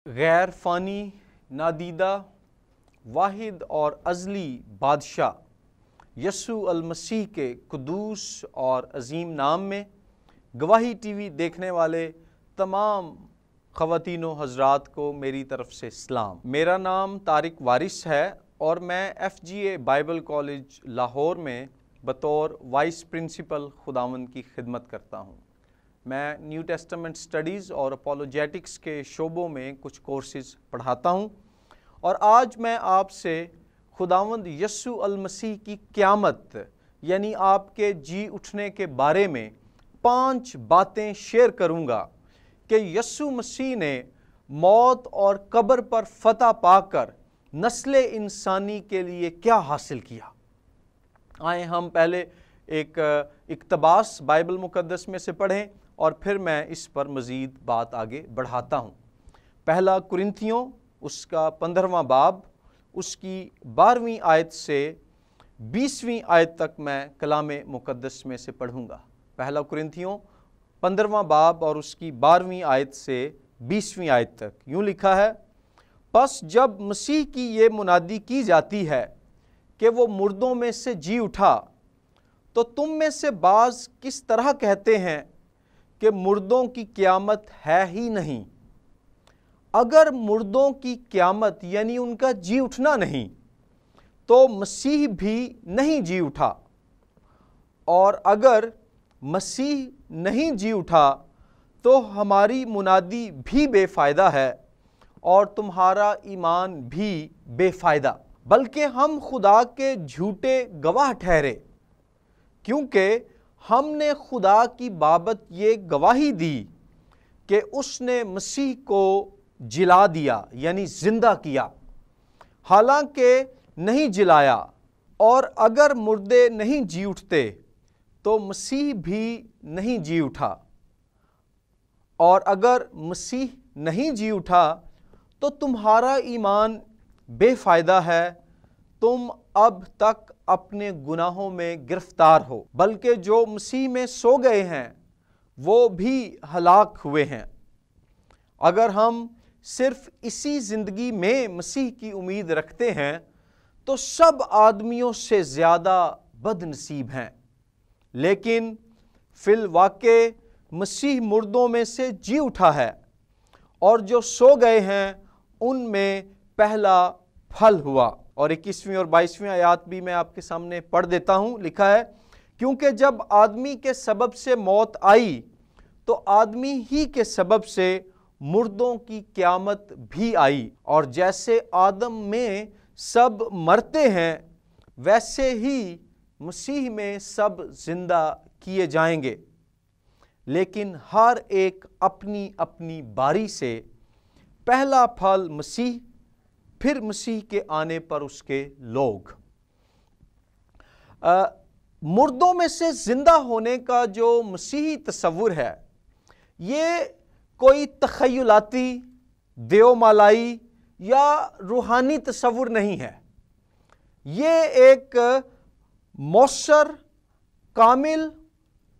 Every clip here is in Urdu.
غیر فانی نادیدہ واحد اور ازلی بادشاہ یسوع المسیح کے قدوس اور عظیم نام میں گواہی ٹی وی دیکھنے والے تمام خواتین و حضرات کو میری طرف سے سلام۔ میرا نام طارق وارث ہے اور میں ایف جی اے بائبل کالج لاہور میں بطور وائس پرنسپل خداوند کی خدمت کرتا ہوں۔ میں نیو ٹیسٹمنٹ سٹڈیز اور اپولوجیٹکس کے شعبوں میں کچھ کورسز پڑھاتا ہوں، اور آج میں آپ سے خداوند یسوع المسیح کی قیامت یعنی آپ کے جی اٹھنے کے بارے میں 5 باتیں شیئر کروں گا کہ یسوع مسیح نے موت اور قبر پر فتح پا کر نسل انسانی کے لیے کیا حاصل کیا۔ آئیں ہم پہلے ایک اقتباس بائبل مقدس میں سے پڑھیں اور پھر میں اس پر مزید بات آگے بڑھاتا ہوں۔ پہلا کرنتھیوں اس کا 15واں باب اس کی 12ویں آیت سے 20ویں آیت تک میں کلام مقدس میں سے پڑھوں گا۔ پہلا کرنتھیوں 15واں باب اور اس کی 12ویں آیت سے 20ویں آیت تک یوں لکھا ہے، پس جب مسیح کی یہ منادی کی جاتی ہے کہ وہ مردوں میں سے جی اٹھا، تو تم میں سے بعض کس طرح کہتے ہیں کہ مردوں کی قیامت ہے ہی نہیں۔ اگر مردوں کی قیامت یعنی ان کا جی اٹھنا نہیں، تو مسیح بھی نہیں جی اٹھا، اور اگر مسیح نہیں جی اٹھا تو ہماری منادی بھی بے فائدہ ہے اور تمہارا ایمان بھی بے فائدہ، بلکہ ہم خدا کے جھوٹے گواہ ٹھہرے، کیونکہ ہم نے خدا کی بابت یہ گواہی دی کہ اس نے مسیح کو جلا دیا یعنی زندہ کیا، حالانکہ نہیں جلایا، اور اگر مردے نہیں جی اٹھتے تو مسیح بھی نہیں جی اٹھا، اور اگر مسیح نہیں جی اٹھا تو تمہارا ایمان بے فائدہ ہے، تم اب تک اپنے گناہوں میں گرفتار ہو، بلکہ جو مسیح میں سو گئے ہیں وہ بھی ہلاک ہوئے ہیں۔ اگر ہم صرف اسی زندگی میں مسیح کی امید رکھتے ہیں تو سب آدمیوں سے زیادہ بد نصیب ہیں، لیکن فی الواقع مسیح مردوں میں سے جی اٹھا ہے، اور جو سو گئے ہیں ان میں پہلا پھل ہوا۔ اور 21ویں اور 22ویں آیات بھی میں آپ کے سامنے پڑھ دیتا ہوں۔ لکھا ہے، کیونکہ جب آدمی کے سبب سے موت آئی تو آدمی ہی کے سبب سے مردوں کی قیامت بھی آئی، اور جیسے آدم میں سب مرتے ہیں ویسے ہی مسیح میں سب زندہ کیے جائیں گے، لیکن ہر ایک اپنی اپنی باری سے، پہلا پھل مسیح، پھر مسیح کے آنے پر اس کے لوگ۔ مردوں میں سے زندہ ہونے کا جو مسیحی تصور ہے، یہ کوئی تخیلاتی، دیومالائی یا روحانی تصور نہیں ہے، یہ ایک مؤثر، کامل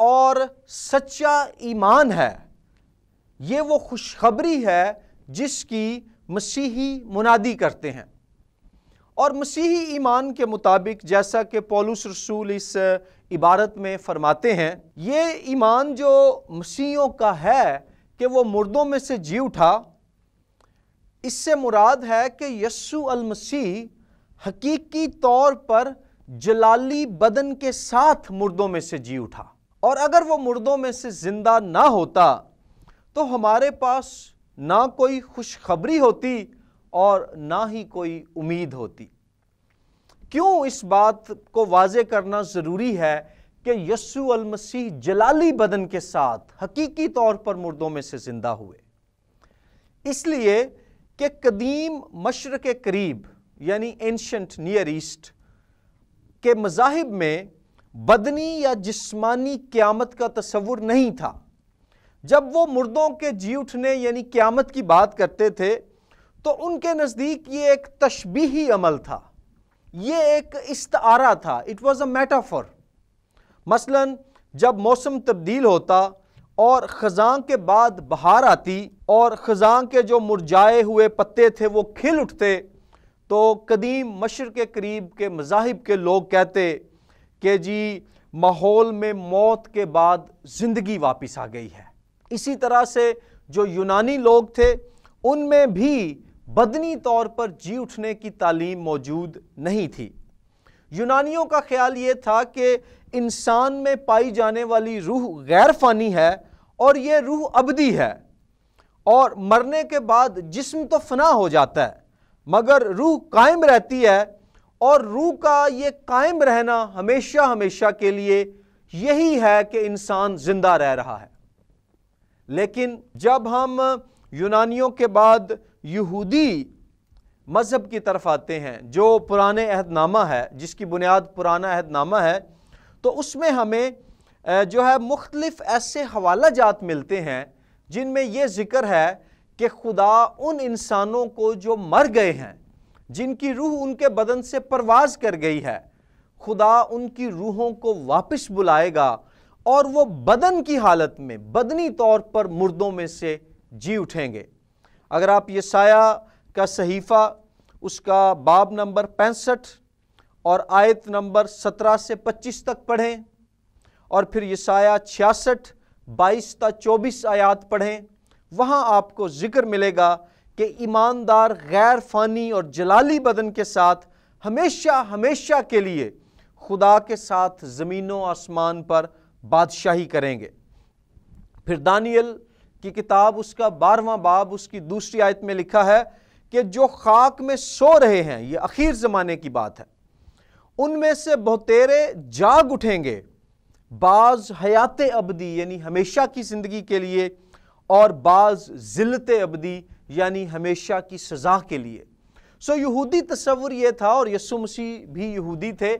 اور سچا ایمان ہے۔ یہ وہ خوشخبری ہے جس کی مسیحی منادی کرتے ہیں، اور مسیحی ایمان کے مطابق جیسا کہ پولس رسول اس عبارت میں فرماتے ہیں، یہ ایمان جو مسیحیوں کا ہے کہ وہ مردوں میں سے جی اٹھا، اس سے مراد ہے کہ یسوع المسیح حقیقی طور پر جلالی بدن کے ساتھ مردوں میں سے جی اٹھا، اور اگر وہ مردوں میں سے زندہ نہ ہوتا تو ہمارے پاس نہ کوئی خوشخبری ہوتی اور نہ ہی کوئی امید ہوتی۔ کیوں اس بات کو واضح کرنا ضروری ہے کہ یسوع المسیح جلالی بدن کے ساتھ حقیقی طور پر مردوں میں سے زندہ ہوئے؟ اس لیے کہ قدیم مشرق قریب یعنی اینشنٹ نیئر ایسٹ کے مذاہب میں بدنی یا جسمانی قیامت کا تصور نہیں تھا۔ جب وہ مردوں کے جی اٹھنے یعنی قیامت کی بات کرتے تھے تو ان کے نزدیک یہ ایک تشبیہی عمل تھا، یہ ایک استعارہ تھا، اٹ واز اے میٹافور۔ مثلا جب موسم تبدیل ہوتا اور خزاں کے بعد بہار آتی اور خزاں کے جو مرجھائے ہوئے پتے تھے وہ کھل اٹھتے، تو قدیم مشرق کے قریب کے مذاہب کے لوگ کہتے کہ جی ماحول میں موت کے بعد زندگی واپس آ گئی ہے۔ اسی طرح سے جو یونانی لوگ تھے ان میں بھی بدنی طور پر جی اٹھنے کی تعلیم موجود نہیں تھی۔ یونانیوں کا خیال یہ تھا کہ انسان میں پائی جانے والی روح غیر فانی ہے اور یہ روح ابدی ہے، اور مرنے کے بعد جسم تو فنا ہو جاتا ہے مگر روح قائم رہتی ہے، اور روح کا یہ قائم رہنا ہمیشہ ہمیشہ کے لیے یہی ہے کہ انسان زندہ رہ رہا ہے۔ لیکن جب ہم یونانیوں کے بعد یہودی مذہب کی طرف آتے ہیں جو پرانے عہد نامہ ہے، جس کی بنیاد پرانا عہد نامہ ہے، تو اس میں ہمیں جو ہے مختلف ایسے حوالہ جات ملتے ہیں جن میں یہ ذکر ہے کہ خدا ان انسانوں کو جو مر گئے ہیں، جن کی روح ان کے بدن سے پرواز کر گئی ہے، خدا ان کی روحوں کو واپس بلائے گا اور وہ بدن کی حالت میں بدنی طور پر مردوں میں سے جی اٹھیں گے۔ اگر آپ یسایہ کا صحیفہ اس کا باب نمبر 65 اور آیت نمبر 17 سے 25 تک پڑھیں، اور پھر یسایہ 66 22 تا 24 آیات پڑھیں، وہاں آپ کو ذکر ملے گا کہ ایماندار غیر فانی اور جلالی بدن کے ساتھ ہمیشہ ہمیشہ کے لیے خدا کے ساتھ زمین و آسمان پر بادشاہی کریں گے۔ پھر دانیل کی کتاب اس کا 12واں باب اس کی دوسری آیت میں لکھا ہے کہ جو خاک میں سو رہے ہیں، یہ اخیر زمانے کی بات ہے، ان میں سے بہتیرے جاگ اٹھیں گے، بعض حیات ابدی یعنی ہمیشہ کی زندگی کے لیے، اور بعض ذلت ابدی یعنی ہمیشہ کی سزا کے لیے۔ یہودی تصور یہ تھا، اور یسوع مسیح بھی یہودی تھے،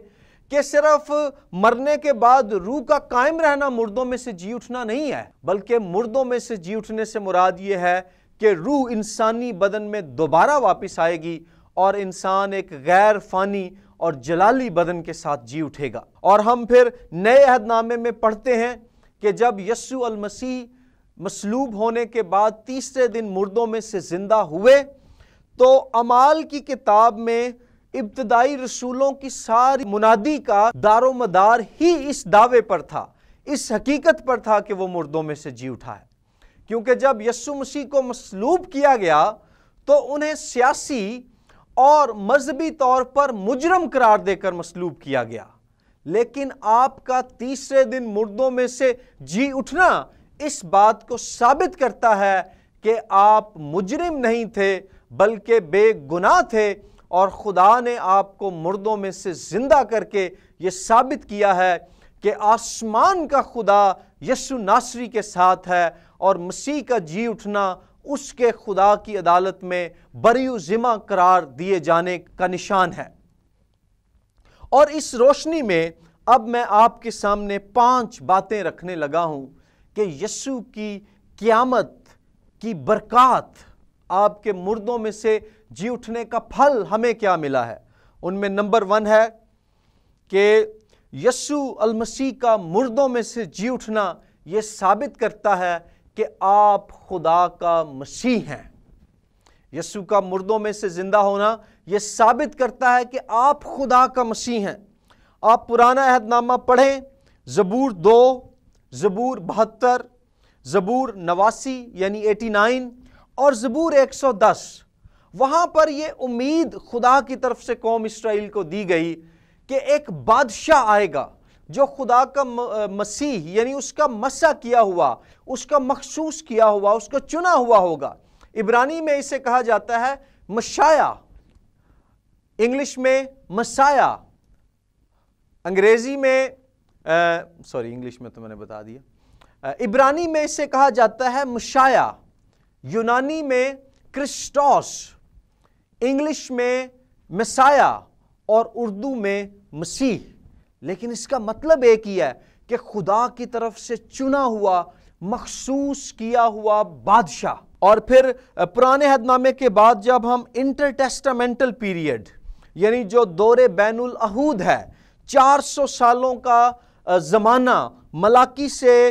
کہ صرف مرنے کے بعد روح کا قائم رہنا مردوں میں سے جی اٹھنا نہیں ہے، بلکہ مردوں میں سے جی اٹھنے سے مراد یہ ہے کہ روح انسانی بدن میں دوبارہ واپس آئے گی اور انسان ایک غیر فانی اور جلالی بدن کے ساتھ جی اٹھے گا۔ اور ہم پھر نئے عہد نامے میں پڑھتے ہیں کہ جب یسوع المسیح مصلوب ہونے کے بعد تیسرے دن مردوں میں سے زندہ ہوئے، تو اعمال کی کتاب میں ابتدائی رسولوں کی ساری منادی کا دار و مدار ہی اس دعوے پر تھا، اس حقیقت پر تھا کہ وہ مردوں میں سے جی اٹھا ہے۔ کیونکہ جب یسوع مسیح کو مصلوب کیا گیا تو انہیں سیاسی اور مذہبی طور پر مجرم قرار دے کر مصلوب کیا گیا، لیکن آپ کا تیسرے دن مردوں میں سے جی اٹھنا اس بات کو ثابت کرتا ہے کہ آپ مجرم نہیں تھے بلکہ بے گناہ تھے، اور خدا نے آپ کو مردوں میں سے زندہ کر کے یہ ثابت کیا ہے کہ آسمان کا خدا یسوع ناصری کے ساتھ ہے، اور مسیح کا جی اٹھنا اس کے خدا کی عدالت میں بری و ذمہ قرار دیے جانے کا نشان ہے۔ اور اس روشنی میں اب میں آپ کے سامنے 5 باتیں رکھنے لگا ہوں کہ یسوع کی قیامت کی برکات، آپ کے مردوں میں سے جی اٹھنے کا پھل ہمیں کیا ملا ہے۔ ان میں نمبر 1 ہے کہ یسوع المسیح کا مردوں میں سے جی اٹھنا یہ ثابت کرتا ہے کہ آپ خدا کا مسیح ہیں۔ یسوع کا مردوں میں سے زندہ ہونا یہ ثابت کرتا ہے کہ آپ خدا کا مسیح ہیں۔ آپ پرانا عہد نامہ پڑھیں، زبور 2، زبور 72، زبور 89 یعنی 89، اور زبور 110، وہاں پر یہ امید خدا کی طرف سے قوم اسرائیل کو دی گئی کہ ایک بادشاہ آئے گا جو خدا کا مسیح یعنی اس کا مسح کیا ہوا، اس کا مخصوص کیا ہوا، اس کا چنا ہوا ہوگا۔ عبرانی میں اسے کہا جاتا ہے مشایا، انگلش میں مسایا، انگریزی میں انگلش میں تو میں نے بتا دیا، عبرانی میں اسے کہا جاتا ہے مشایا، یونانی میں کرسٹوس، انگلش میں مسایا، اور اردو میں مسیح۔ لیکن اس کا مطلب ایک ہی ہے کہ خدا کی طرف سے چنا ہوا، مخصوص کیا ہوا بادشاہ۔ اور پھر پرانے عہد نامے کے بعد جب ہم انٹر ٹیسٹامنٹل پیریڈ یعنی جو دور بین العہود ہے، 400 سالوں کا زمانہ ملاکی سے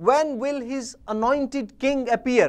When will his anointed king appear?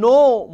9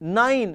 9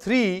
3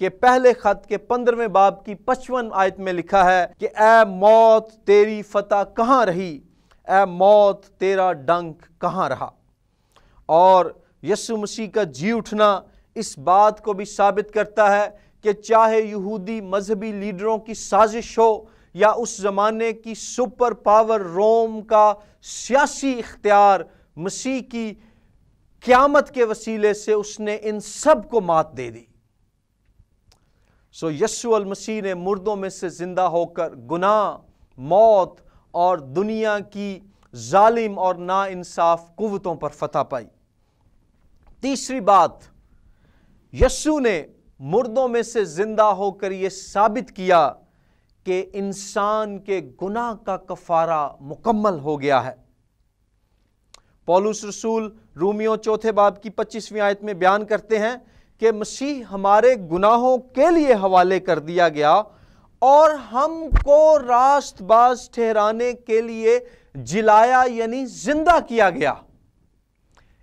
کہ پہلے خط کے 15ویں باب کی 55 آیت میں لکھا ہے کہ اے موت تیری فتح کہاں رہی، اے موت تیرا ڈنک کہاں رہا۔ اور یسوع مسیح کا جی اٹھنا اس بات کو بھی ثابت کرتا ہے کہ چاہے یہودی مذہبی لیڈروں کی سازش ہو یا اس زمانے کی سپر پاور روم کا سیاسی اختیار، مسیح کی قیامت کے وسیلے سے اس نے ان سب کو مات دے دی۔ یسوع المسیح نے مردوں میں سے زندہ ہو کر گناہ، موت اور دنیا کی ظالم اور ناانصاف قوتوں پر فتح پائی۔ تیسری بات، یسوع نے مردوں میں سے زندہ ہو کر یہ ثابت کیا کہ انسان کے گناہ کا کفارہ مکمل ہو گیا ہے۔ پولس رسول رومیو 4 باب کی 25ویں آیت میں بیان کرتے ہیں کہ مسیح ہمارے گناہوں کے لیے حوالے کر دیا گیا اور ہم کو راست باز ٹھہرانے کے لیے جلایا یعنی زندہ کیا گیا۔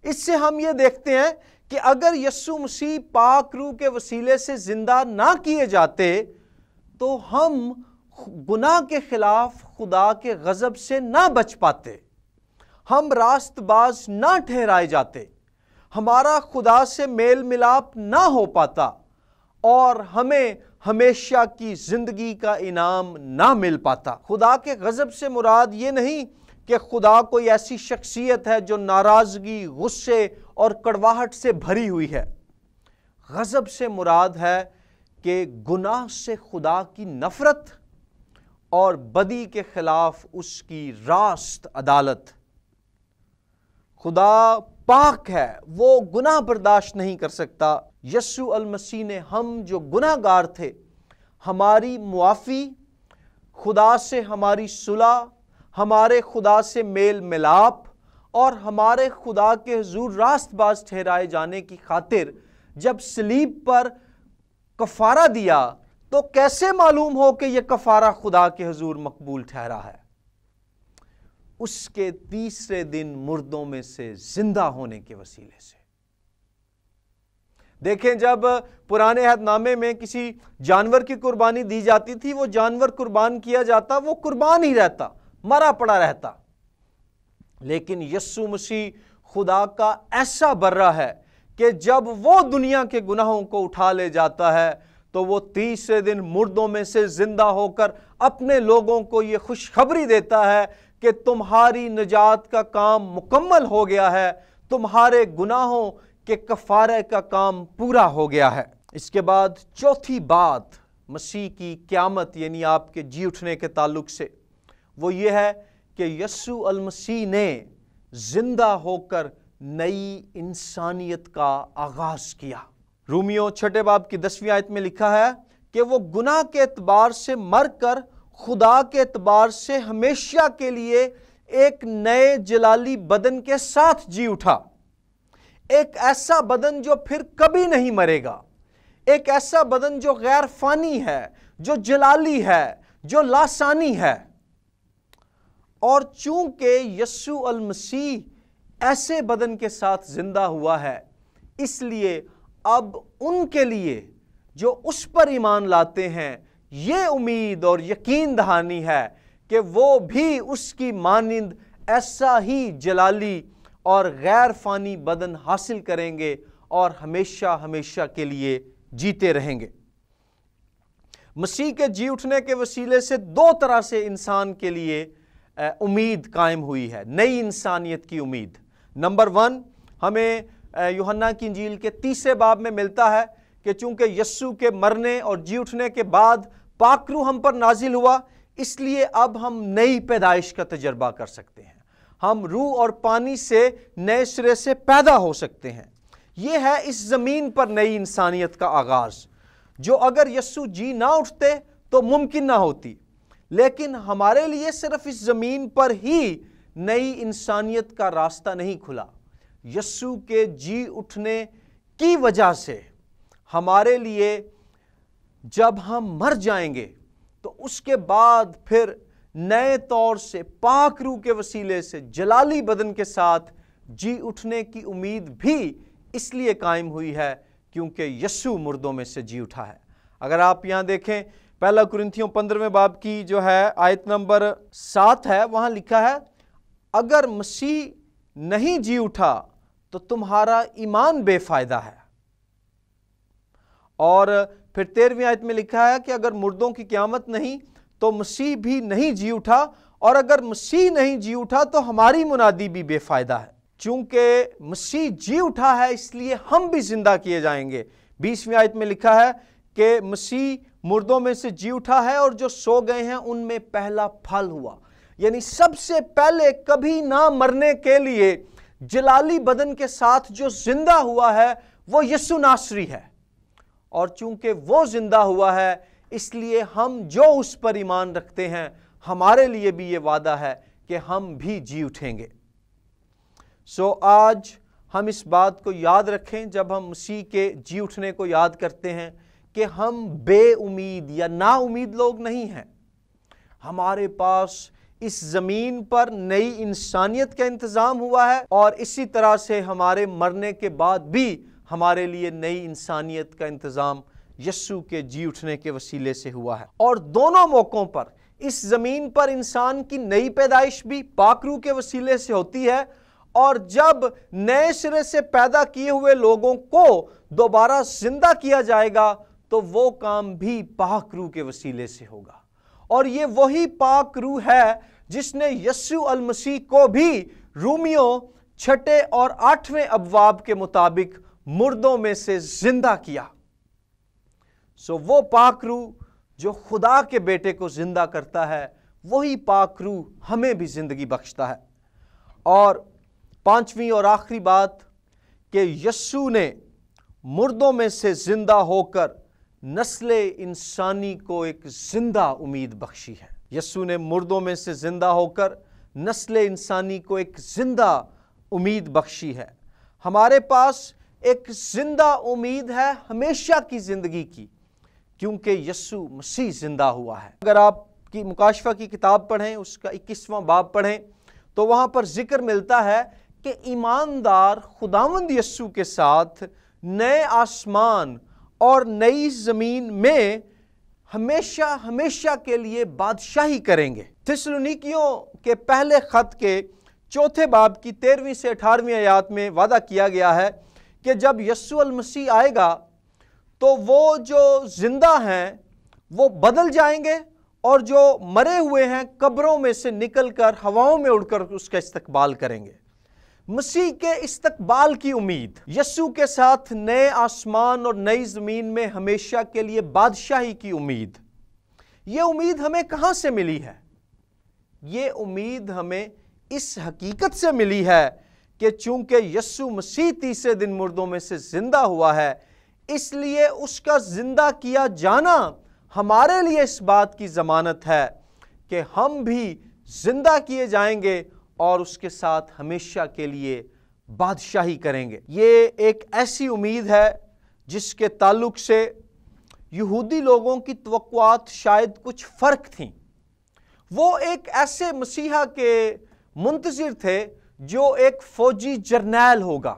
اس سے ہم یہ دیکھتے ہیں کہ اگر یسوع مسیح پاک روح کے وسیلے سے زندہ نہ کیے جاتے تو ہم گناہ کے خلاف خدا کے غضب سے نہ بچ پاتے، ہم راست باز نہ ٹھہرائے جاتے، ہمارا خدا سے میل ملاپ نہ ہو پاتا اور ہمیں ہمیشہ کی زندگی کا انعام نہ مل پاتا۔ خدا کے غضب سے مراد یہ نہیں کہ خدا کوئی ایسی شخصیت ہے جو ناراضگی، غصے اور کڑواہٹ سے بھری ہوئی ہے۔ غضب سے مراد ہے کہ گناہ سے خدا کی نفرت اور بدی کے خلاف اس کی راست عدالت۔ خدا پاک ہے، وہ گناہ برداشت نہیں کر سکتا۔ یسوع المسیح نے ہم جو گناہ گار تھے، ہماری معافی، خدا سے ہماری صلح، ہمارے خدا سے میل ملاپ اور ہمارے خدا کے حضور راست باز ٹھہرائے جانے کی خاطر جب صلیب پر کفارہ دیا تو کیسے معلوم ہو کہ یہ کفارہ خدا کے حضور مقبول ٹھہرا ہے؟ اس کے تیسرے دن مردوں میں سے زندہ ہونے کے وسیلے سے۔ دیکھیں، جب پرانے عہد نامے میں کسی جانور کی قربانی دی جاتی تھی، وہ جانور قربان کیا جاتا، وہ قربان ہی رہتا، مرا پڑا رہتا۔ لیکن یسوع مسیح خدا کا ایسا برہ ہے کہ جب وہ دنیا کے گناہوں کو اٹھا لے جاتا ہے تو وہ تیسرے دن مردوں میں سے زندہ ہو کر اپنے لوگوں کو یہ خوشخبری دیتا ہے کہ تمہاری نجات کا کام مکمل ہو گیا ہے، تمہارے گناہوں کے کفارے کا کام پورا ہو گیا ہے۔ اس کے بعد چوتھی بات مسیح کی قیامت یعنی آپ کے جی اٹھنے کے تعلق سے، وہ یہ ہے کہ یسوع المسیح نے زندہ ہو کر نئی انسانیت کا آغاز کیا۔ رومیو 6 باب کی 10ویں آیت میں لکھا ہے کہ وہ گناہ کے اعتبار سے مر کر خدا کے اعتبار سے ہمیشہ کے لیے ایک نئے جلالی بدن کے ساتھ جی اٹھا، ایک ایسا بدن جو پھر کبھی نہیں مرے گا، ایک ایسا بدن جو غیر فانی ہے، جو جلالی ہے، جو لاسانی ہے۔ اور چونکہ یسوع المسیح ایسے بدن کے ساتھ زندہ ہوا ہے، اس لیے اب ان کے لیے جو اس پر ایمان لاتے ہیں یہ امید اور یقین دہانی ہے کہ وہ بھی اس کی مانند ایسا ہی جلالی اور غیر فانی بدن حاصل کریں گے اور ہمیشہ ہمیشہ کے لیے جیتے رہیں گے۔ مسیح کے جی اٹھنے کے وسیلے سے دو طرح سے انسان کے لیے امید قائم ہوئی ہے، نئی انسانیت کی امید۔ نمبر 1 ہمیں یوحنا کی انجیل کے 3 باب میں ملتا ہے کہ چونکہ یسوع کے مرنے اور جی اٹھنے کے بعد پاک روح ہم پر نازل ہوا، اس لیے اب ہم نئی پیدائش کا تجربہ کر سکتے ہیں، ہم روح اور پانی سے نئے سرے سے پیدا ہو سکتے ہیں۔ یہ ہے اس زمین پر نئی انسانیت کا آغاز، جو اگر یسوع جی نہ اٹھتے تو ممکن نہ ہوتی، لیکن ہمارے لیے صرف اس زمین پر ہی نئی انسانیت کا راستہ نہیں کھلا، یسوع کے جی اٹھنے کی وجہ سے ہمارے لیے جب ہم مر جائیں گے تو اس کے بعد پھر نئے طور سے پاک روح کے وسیلے سے جلالی بدن کے ساتھ جی اٹھنے کی امید بھی اس لیے قائم ہوئی ہے کیونکہ یسوع مردوں میں سے جی اٹھا ہے۔ اگر آپ یہاں دیکھیں پہلا کرنتھیوں 15 باب کی جو ہے آیت نمبر 7 ہے، وہاں لکھا ہے اگر مسیح نہیں جی اٹھا تو تمہارا ایمان بے فائدہ ہے۔ اور پھر 13ویں آیت میں لکھا ہے کہ اگر مردوں کی قیامت نہیں تو مسیح بھی نہیں جی اٹھا، اور اگر مسیح نہیں جی اٹھا تو ہماری منادی بھی بے فائدہ ہے۔ چونکہ مسیح جی اٹھا ہے اس لیے ہم بھی زندہ کیے جائیں گے۔ 20ویں آیت میں لکھا ہے کہ مسیح مردوں میں سے جی اٹھا ہے اور جو سو گئے ہیں ان میں پہلا پھل ہوا، یعنی سب سے پہلے کبھی نہ مرنے کے لیے جلالی بدن کے ساتھ جو زندہ ہوا ہے وہ یسوع ناصری ہے، اور چونکہ وہ زندہ ہوا ہے اس لیے ہم جو اس پر ایمان رکھتے ہیں ہمارے لیے بھی یہ وعدہ ہے کہ ہم بھی جی اٹھیں گے۔ آج ہم اس بات کو یاد رکھیں جب ہم مسیح کے جی اٹھنے کو یاد کرتے ہیں کہ ہم بے امید یا نا امید لوگ نہیں ہیں۔ ہمارے پاس اس زمین پر نئی انسانیت کا انتظام ہوا ہے، اور اسی طرح سے ہمارے مرنے کے بعد بھی ہمارے لیے نئی انسانیت کا انتظام یسوع کے جی اٹھنے کے وسیلے سے ہوا ہے۔ اور دونوں موقعوں پر اس زمین پر انسان کی نئی پیدائش بھی پاک روح کے وسیلے سے ہوتی ہے، اور جب نئے سرے سے پیدا کیے ہوئے لوگوں کو دوبارہ زندہ کیا جائے گا تو وہ کام بھی پاک روح کے وسیلے سے ہوگا۔ اور یہ وہی پاک روح ہے جس نے یسوع المسیح کو بھی رومیوں 6 اور 8 ابواب کے مطابق مردوں میں سے زندہ کیا۔ وہ پاک روح جو خدا کے بیٹے کو زندہ کرتا ہے، وہی پاک روح ہمیں بھی زندگی بخشتا ہے۔ اور 5ویں اور آخری بات کہ یسوع نے مردوں میں سے زندہ ہو کر نسل انسانی کو ایک زندہ امید بخشی ہے۔ یسوع نے مردوں میں سے زندہ ہو کر نسل انسانی کو ایک زندہ امید بخشی ہے۔ ہمارے پاس ایک زندہ امید ہے ہمیشہ کی زندگی کی، کیونکہ یسوع مسیح زندہ ہوا ہے۔ اگر آپ کی مکاشفہ کی کتاب پڑھیں، اس کا 21واں باب پڑھیں، تو وہاں پر ذکر ملتا ہے کہ ایماندار خداوند یسوع کے ساتھ نئے آسمان اور نئی زمین میں ہمیشہ ہمیشہ کے لیے بادشاہی کریں گے۔ تسلونیکیوں کے پہلے خط کے 4 باب کی 13ویں سے 18ویں آیات میں وعدہ کیا گیا ہے کہ جب یسوع المسیح آئے گا تو وہ جو زندہ ہیں وہ بدل جائیں گے، اور جو مرے ہوئے ہیں قبروں میں سے نکل کر ہواؤں میں اڑ کر اس کا استقبال کریں گے۔ مسیح کے استقبال کی امید، یسوع کے ساتھ نئے آسمان اور نئی زمین میں ہمیشہ کے لیے بادشاہی کی امید، یہ امید ہمیں کہاں سے ملی ہے؟ یہ امید ہمیں اس حقیقت سے ملی ہے کہ چونکہ یسوع مسیح تیسرے دن مردوں میں سے زندہ ہوا ہے، اس لیے اس کا زندہ کیا جانا ہمارے لیے اس بات کی ضمانت ہے کہ ہم بھی زندہ کیے جائیں گے اور اس کے ساتھ ہمیشہ کے لیے بادشاہی کریں گے۔ یہ ایک ایسی امید ہے جس کے تعلق سے یہودی لوگوں کی توقعات شاید کچھ فرق تھیں۔ وہ ایک ایسے مسیحا کے منتظر تھے جو ایک فوجی جرنیل ہوگا،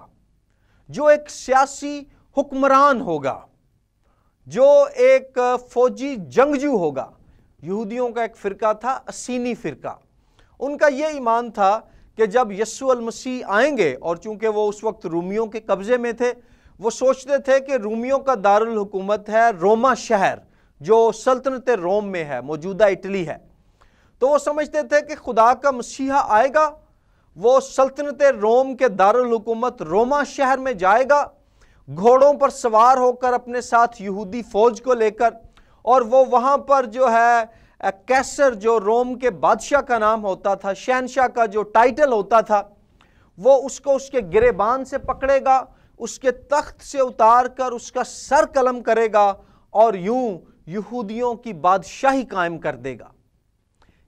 جو ایک سیاسی حکمران ہوگا، جو ایک فوجی جنگجو ہوگا۔ یہودیوں کا ایک فرقہ تھا، اسینی فرقہ۔ ان کا یہ ایمان تھا کہ جب یسوع المسیح آئیں گے، اور چونکہ وہ اس وقت رومیوں کے قبضے میں تھے، وہ سوچتے تھے کہ رومیوں کا دارالحکومت ہے روما شہر، جو سلطنت روم میں ہے، موجودہ اٹلی ہے۔ تو وہ سمجھتے تھے کہ خدا کا مسیحا آئے گا، وہ سلطنت روم کے دارالحکومت روما شہر میں جائے گا، گھوڑوں پر سوار ہو کر اپنے ساتھ یہودی فوج کو لے کر، اور وہ وہاں پر جو ہے کیسر، جو روم کے بادشاہ کا نام ہوتا تھا، شہنشاہ کا جو ٹائٹل ہوتا تھا، وہ اس کو اس کے گریبان سے پکڑے گا، اس کے تخت سے اتار کر اس کا سر قلم کرے گا اور یوں یہودیوں کی بادشاہی قائم کر دے گا۔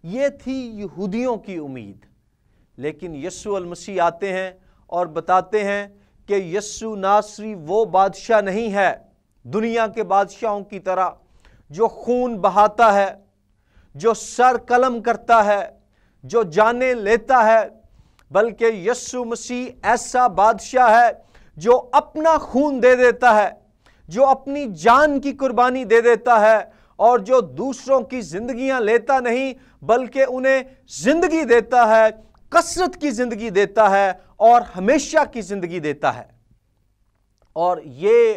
یہ تھی یہودیوں کی امید۔ لیکن یسوع المسیح آتے ہیں اور بتاتے ہیں کہ یسوع ناصری وہ بادشاہ نہیں ہے دنیا کے بادشاہوں کی طرح جو خون بہاتا ہے، جو سر قلم کرتا ہے، جو جانیں لیتا ہے، بلکہ یسوع مسیح ایسا بادشاہ ہے جو اپنا خون دے دیتا ہے، جو اپنی جان کی قربانی دے دیتا ہے اور جو دوسروں کی زندگیاں لیتا نہیں بلکہ انہیں زندگی دیتا ہے، کثرت کی زندگی دیتا ہے اور ہمیشہ کی زندگی دیتا ہے۔ اور یہ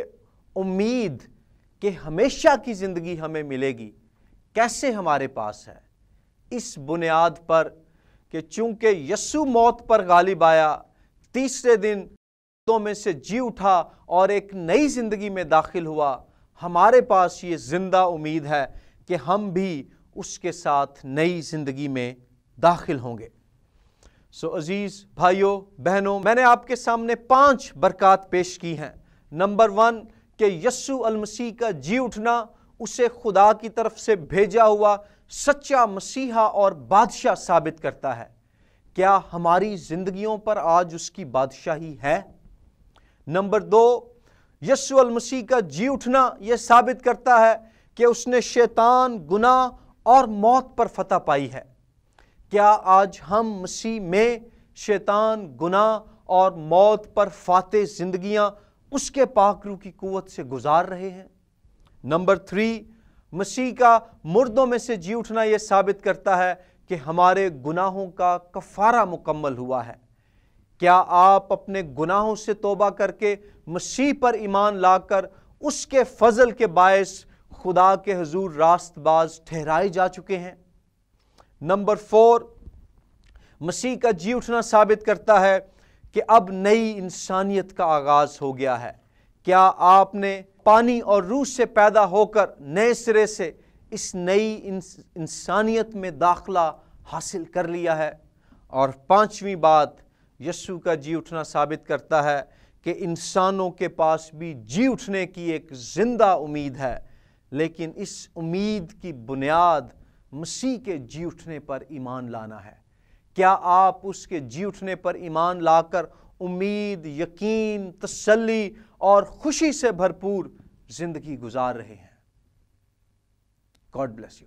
امید کہ ہمیشہ کی زندگی ہمیں ملے گی کیسے ہمارے پاس ہے؟ اس بنیاد پر کہ چونکہ یسوع موت پر غالب آیا، تیسرے دن مردوں میں سے جی اٹھا اور ایک نئی زندگی میں داخل ہوا، ہمارے پاس یہ زندہ امید ہے کہ ہم بھی اس کے ساتھ نئی زندگی میں داخل ہوں گے۔ عزیز بھائیوں بہنوں، میں نے آپ کے سامنے 5 برکات پیش کی ہیں۔ نمبر 1 کہ یسوع المسیح کا جی اٹھنا اسے خدا کی طرف سے بھیجا ہوا سچا مسیحا اور بادشاہ ثابت کرتا ہے۔ کیا ہماری زندگیوں پر آج اس کی بادشاہی ہے؟ نمبر 2، یسوع المسیح کا جی اٹھنا یہ ثابت کرتا ہے کہ اس نے شیطان، گناہ اور موت پر فتح پائی ہے۔ کیا آج ہم مسیح میں شیطان، گناہ اور موت پر فاتح زندگیاں اس کے پاک روح کی قوت سے گزار رہے ہیں؟ نمبر 3، مسیح کا مردوں میں سے جی اٹھنا یہ ثابت کرتا ہے کہ ہمارے گناہوں کا کفارہ مکمل ہوا ہے۔ کیا آپ اپنے گناہوں سے توبہ کر کے مسیح پر ایمان لا کر اس کے فضل کے باعث خدا کے حضور راست باز ٹھہرائے جا چکے ہیں؟ نمبر 4، مسیح کا جی اٹھنا ثابت کرتا ہے کہ اب نئی انسانیت کا آغاز ہو گیا ہے۔ کیا آپ نے پانی اور روح سے پیدا ہو کر نئے سرے سے اس نئی انسانیت میں داخلہ حاصل کر لیا ہے؟ اور 5ویں بات، یسوع کا جی اٹھنا ثابت کرتا ہے کہ انسانوں کے پاس بھی جی اٹھنے کی ایک زندہ امید ہے، لیکن اس امید کی بنیاد مسیح کے جی اٹھنے پر ایمان لانا ہے۔ کیا آپ اس کے جی اٹھنے پر ایمان لا کر امید، یقین، تسلی اور خوشی سے بھرپور زندگی گزار رہے ہیں؟ God bless you.